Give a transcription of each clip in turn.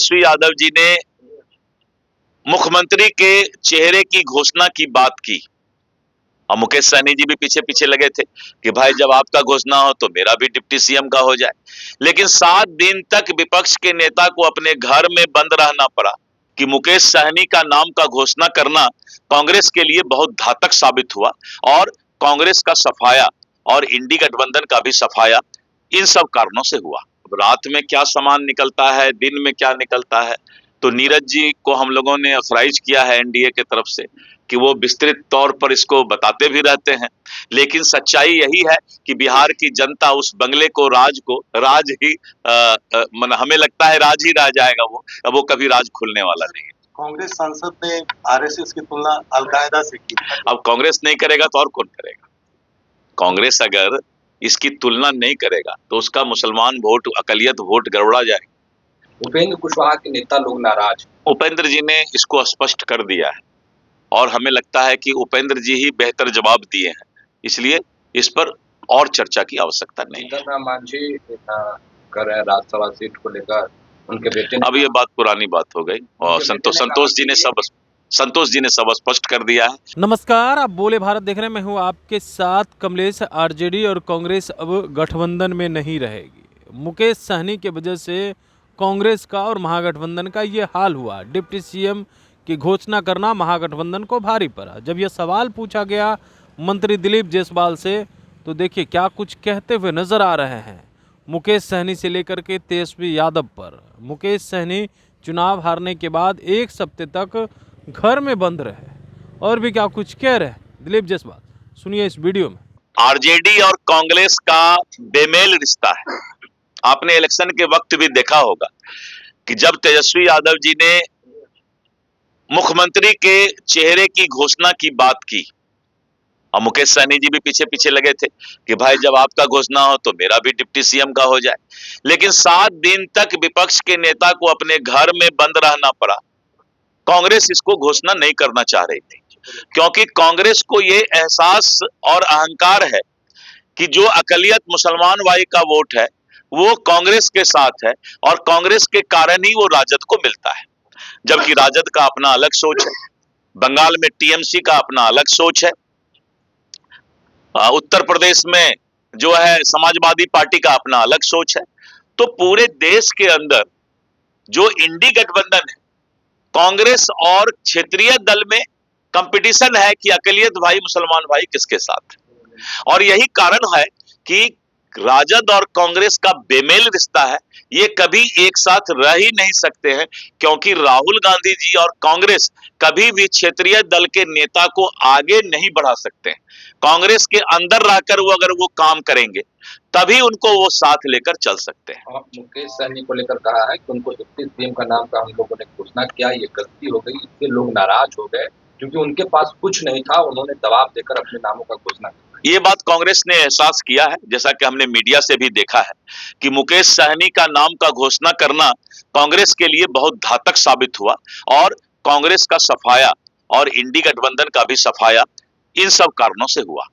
तेजस्वी यादव जी ने मुख्यमंत्री के चेहरे की घोषणा की बात की और मुकेश सहनी जी भी पीछे पीछे लगे थे कि भाई जब आपका घोषणा हो तो मेरा भी डिप्टी सीएम का हो जाए। लेकिन 7 दिन तक विपक्ष के नेता को अपने घर में बंद रहना पड़ा कि मुकेश सहनी का नाम का घोषणा करना कांग्रेस के लिए बहुत घातक साबित हुआ और कांग्रेस का सफाया और इंडी गठबंधन का भी सफाया इन सब कारणों से हुआ। रात में क्या सामान निकलता है, दिन में क्या निकलता है, तो नीरज जी को हम लोगों ने ऑथराइज किया है एनडीए के तरफ से कि वो विस्तृत तौर पर इसको बताते भी रहते हैं। लेकिन सच्चाई यही है कि बिहार की जनता उस बंगले को राज ही हमें लगता है राज ही रह जाएगा वो, अब वो कभी राज खुलने वाला नहीं है। कांग्रेस सांसद ने आरएसएस की तुलना अलकायदा से की। अब कांग्रेस नहीं करेगा तो और कौन करेगा? कांग्रेस अगर इसकी तुलना नहीं करेगा तो उसका मुसलमान वोट, अकलियत वोट गड़बड़ा जाएगा। उपेंद्र कुशवाहा के नेता लोग नाराज। उपेंद्र जी ने इसको स्पष्ट कर दिया है और हमें लगता है कि उपेंद्र जी ही बेहतर जवाब दिए हैं, इसलिए इस पर और चर्चा की आवश्यकता नहीं है। मांझी कर रहे हैं राज्यसभा सीट को लेकर, उनके बेटे ने अब ये बात पुरानी बात हो गई और संतोष जी ने सब स्पष्ट कर दिया है। नमस्कार, आप बोले भारत देख रहे हैं। मैं हूं आपके साथ कमलेश। आरजेडी और कांग्रेस अब गठबंधन में नहीं रहेगी। मुकेश सहनी के वजह से कांग्रेस का और महागठबंधन का ये हाल हुआ। डिप्टी सीएम की घोषणा करना महागठबंधन को भारी पड़ा। जब यह सवाल पूछा गया मंत्री दिलीप जायसवाल से, तो देखिए क्या कुछ कहते हुए नजर आ रहे हैं मुकेश सहनी से लेकर के तेजस्वी यादव पर। मुकेश सहनी चुनाव हारने के बाद 1 सप्ताह तक घर में बंद रहे और भी क्या कुछ कह रहे हैं दिलीप जायसवाल, सुनिए इस वीडियो में। आरजेडी और कांग्रेस का बेमेल रिश्ता है। आपने इलेक्शन के वक्त भी देखा होगा कि जब तेजस्वी यादव जी ने मुख्यमंत्री के चेहरे की घोषणा की बात की और मुकेश सहनी जी भी पीछे पीछे लगे थे कि भाई जब आपका घोषणा हो तो मेरा भी डिप्टी सीएम का हो जाए। लेकिन 7 दिन तक विपक्ष के नेता को अपने घर में बंद रहना पड़ा। कांग्रेस इसको घोषणा नहीं करना चाह रही थी क्योंकि कांग्रेस को ये एहसास और अहंकार है कि जो अकलियत मुसलमान वाई का वोट है वो कांग्रेस के साथ है और कांग्रेस के कारण ही वो राजद को मिलता है, जबकि राजद का अपना अलग सोच है, बंगाल में टीएमसी का अपना अलग सोच है, उत्तर प्रदेश में जो है समाजवादी पार्टी का अपना अलग सोच है। तो पूरे देश के अंदर जो इंडी गठबंधन है, कांग्रेस और क्षेत्रीय दल में कंपटीशन है कि अकलियत भाई मुसलमान भाई किसके साथ है। और यही कारण है कि राजद और कांग्रेस का बेमेल रिश्ता है। ये कभी एक साथ रह ही नहीं सकते हैं क्योंकि राहुल गांधी जी और कांग्रेस कभी भी क्षेत्रीय दल के नेता को आगे नहीं बढ़ा सकते हैं। कांग्रेस के अंदर रहकर वो अगर वो काम करेंगे तभी उनको वो साथ लेकर चल सकते हैं। मुकेश सहनी को लेकर कहा है कि उनको डिप्टी सीएम का नाम का हम लोगों ने घोषणा किया, ये गलती हो गई, इससे लोग नाराज हो गए क्योंकि उनके पास कुछ नहीं था, उन्होंने दबाव देकर अपने नामों का घोषणा किया। ये बात कांग्रेस ने एहसास किया है, जैसा कि हमने मीडिया से भी देखा है कि मुकेश सहनी का नाम का घोषणा करना कांग्रेस के लिए बहुत घातक साबित हुआ और कांग्रेस का सफाया और इंडी गठबंधन का भी सफाया इन सब कारणों से हुआ।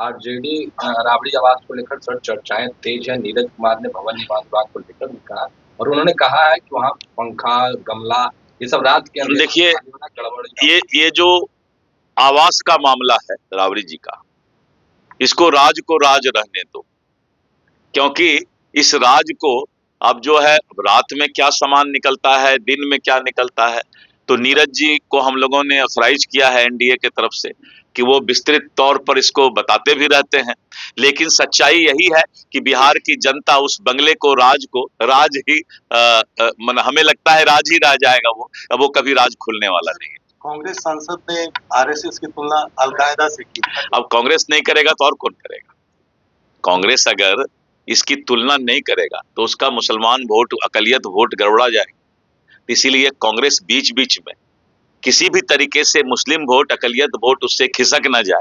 आरजेडी राबड़ी आवास को लेकर सर चर्चाएं तेज है। नीरज कुमार ने भवन निर्माण विभाग को लेकर भी कहा और उन्होंने कहा है कि वहाँ पंखा, गमला, ये सब रात के अंदर देखिए ये जो आवास का मामला है राबड़ी जी का, इसको राज को राज रहने दो, क्योंकि इस राज को अब जो है रात में क्या सामान निकलता है, दिन में क्या निकलता है, तो नीरज जी को हम लोगों ने ऑथराइज किया है एनडीए के तरफ से कि वो विस्तृत तौर पर इसको बताते भी रहते हैं। लेकिन सच्चाई यही है कि बिहार की जनता उस बंगले को राज ही हमें लगता है राज ही रह जाएगा वो, अब वो कभी राज खुलने वाला नहीं है। कांग्रेस सांसद ने आरएसएस की तुलना अलकायदा से की। अब कांग्रेस नहीं करेगा तो और कौन करेगा? कांग्रेस अगर इसकी तुलना नहीं करेगा तो उसका मुसलमान वोट, अकलियत वोट गड़बड़ा जाएगा। इसीलिए कांग्रेस बीच बीच में किसी भी तरीके से मुस्लिम वोट, अकलियत वोट उससे खिसक न जाए।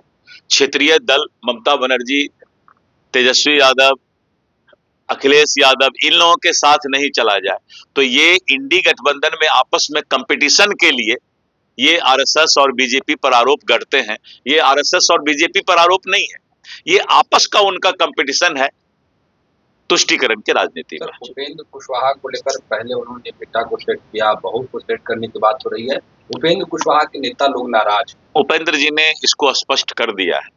क्षेत्रीय दल ममता बनर्जी, तेजस्वी यादव, अखिलेश यादव, इन लोगों के साथ नहीं चला जाए। तो ये इंडी गठबंधन में आपस में कंपटीशन के लिए ये आरएसएस और बीजेपी पर आरोप गढ़ते हैं। ये आरएसएस और बीजेपी पर आरोप नहीं है, ये आपस का उनका कंपटीशन है तुष्टिकरण की राजनीति सर, में। उपेंद्र कुशवाहा को लेकर पहले उन्होंने बेटा को सेट किया, बहू को सेट करने की बात हो रही है। उपेंद्र कुशवाहा के नेता लोग नाराज हैं। उपेंद्र जी ने इसको स्पष्ट कर दिया है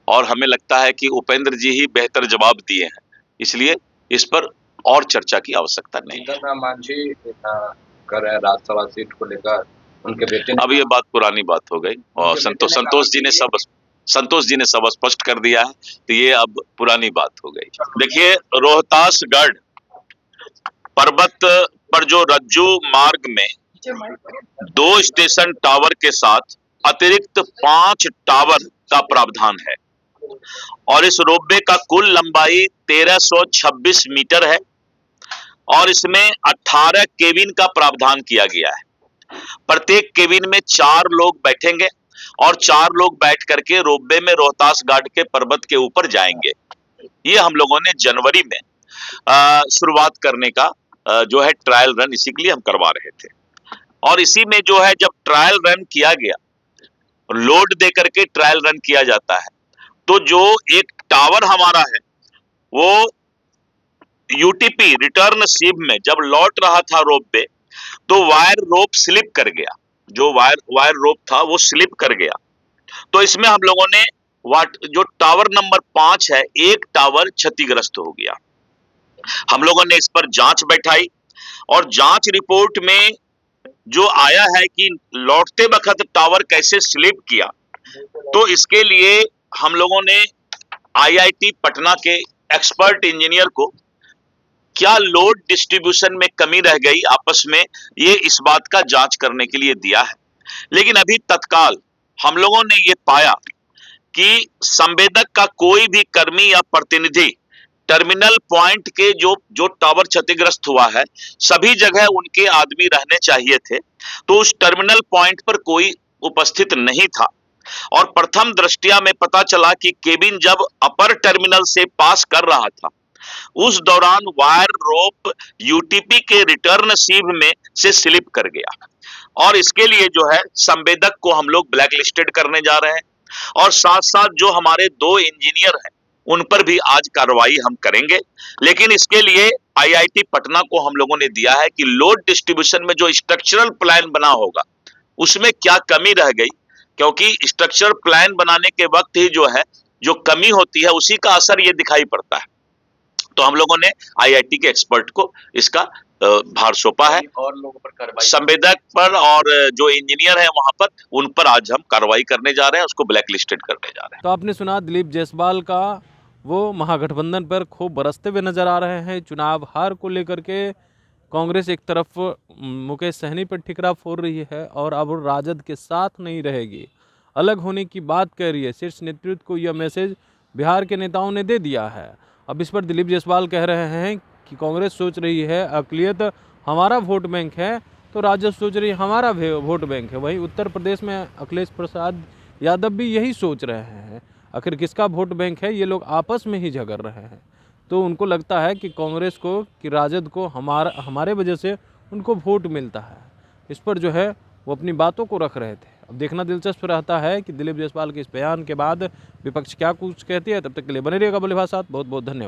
और हमें लगता है कि उपेंद्र जी ही बेहतर जवाब दिए हैं, इसलिए इस पर और चर्चा की आवश्यकता नहीं है। जीतन राम मांझी कर रहे हैं राज्यसभा सीट को लेकर, उनके बेटे ने अब ये बात पुरानी बात हो गई और उनके बेटे ने संतोष जी ने सब स्पष्ट कर दिया है, तो ये अब पुरानी बात हो गई। देखिए, रोहतासगढ़ पर्वत पर जो रज्जू मार्ग में 2 स्टेशन टावर के साथ अतिरिक्त 5 टावर का प्रावधान है और इस रोपवे का कुल लंबाई 1326 मीटर है और इसमें 18 केबिन का प्रावधान किया गया है। प्रत्येक केबिन में 4 लोग बैठेंगे और 4 लोग बैठ करके रोपवे में रोहतास घाट के पर्वत के ऊपर जाएंगे। ये हम लोगों ने जनवरी में शुरुआत करने का जो है ट्रायल रन इसी के लिए हम करवा रहे थे और इसी में जो है जब ट्रायल रन किया गया, लोड दे करके ट्रायल रन किया जाता है, तो जो एक टावर हमारा है वो यूटीपी रिटर्न शिप में जब लौट रहा था रोप पे, तो वायर रोप स्लिप कर गया। जो वायर रोप था वो स्लिप कर गया। तो इसमें हम लोगों ने जो टावर नंबर 5 है, एक टावर क्षतिग्रस्त हो गया। हम लोगों ने इस पर जांच बैठाई और जांच रिपोर्ट में जो आया है कि लौटते वक्त टावर कैसे स्लिप किया, तो इसके लिए हम लोगों ने आईआईटी पटना के एक्सपर्ट इंजीनियर को क्या लोड डिस्ट्रीब्यूशन में कमी रह गई आपस में, ये इस बात का जांच करने के लिए दिया है। लेकिन अभी तत्काल हम लोगों ने ये पाया कि संवेदक का कोई भी कर्मी या प्रतिनिधि टर्मिनल पॉइंट के जो टावर क्षतिग्रस्त हुआ है, सभी जगह उनके आदमी रहने चाहिए थे, तो उस टर्मिनल पॉइंट पर कोई उपस्थित नहीं था और प्रथम दृष्टया में पता चला कि केबिन जब अपर टर्मिनल से पास कर रहा था, उस दौरान वायर रोप यूटीपी के रिटर्न सीव में से स्लिप कर गया और इसके लिए जो है संवेदक को हम लोग ब्लैक लिस्टेड करने जा रहे हैं और साथ साथ जो हमारे 2 इंजीनियर हैं उन पर भी आज कार्रवाई हम करेंगे। लेकिन इसके लिए आईआईटी पटना को हम लोगों ने दिया है कि लोड डिस्ट्रीब्यूशन में जो स्ट्रक्चरल प्लान बना होगा उसमें क्या कमी रह गई, क्योंकि स्ट्रक्चरल प्लान बनाने के वक्त ही जो है जो कमी होती है उसी का असर ये दिखाई पड़ता है। तो हम लोगों ने आईआईटी के एक्सपर्ट को इसका भार सौंपा है और लोगों पर कार्रवाई, संवेदक पर और जो इंजीनियर है वहां पर, उन पर आज हम कार्रवाई करने जा रहे हैं, उसको ब्लैक लिस्टेड करने जा रहे हैं। तो आपने सुना दिलीप जायसवाल का, वो महागठबंधन पर खूब बरसते हुए नजर आ रहे हैं। चुनाव हार को लेकर के कांग्रेस एक तरफ मुकेश सहनी पर ठिकरा फोड़ रही है और अब राजद के साथ नहीं रहेगी, अलग होने की बात कह रही है। शीर्ष नेतृत्व को यह मैसेज बिहार के नेताओं ने दे दिया है। अब इस पर दिलीप जायसवाल कह रहे हैं कि कांग्रेस सोच रही है अक़लियत हमारा वोट बैंक है, तो राजद सोच रही है हमारा वोट बैंक है। वहीं उत्तर प्रदेश में अखिलेश प्रसाद यादव भी यही सोच रहे हैं। आखिर किसका वोट बैंक है, ये लोग आपस में ही झगड़ रहे हैं। तो उनको लगता है कि कांग्रेस को, कि राजद को हमारे वजह से उनको वोट मिलता है। इस पर जो है वो अपनी बातों को रख रहे थे। अब देखना दिलचस्प रहता है कि दिलीप जायसवाल के इस बयान के बाद विपक्ष क्या कुछ कहती है। तब तक के लिए बने रहिएगा बोले भाई साथ। बहुत बहुत धन्यवाद।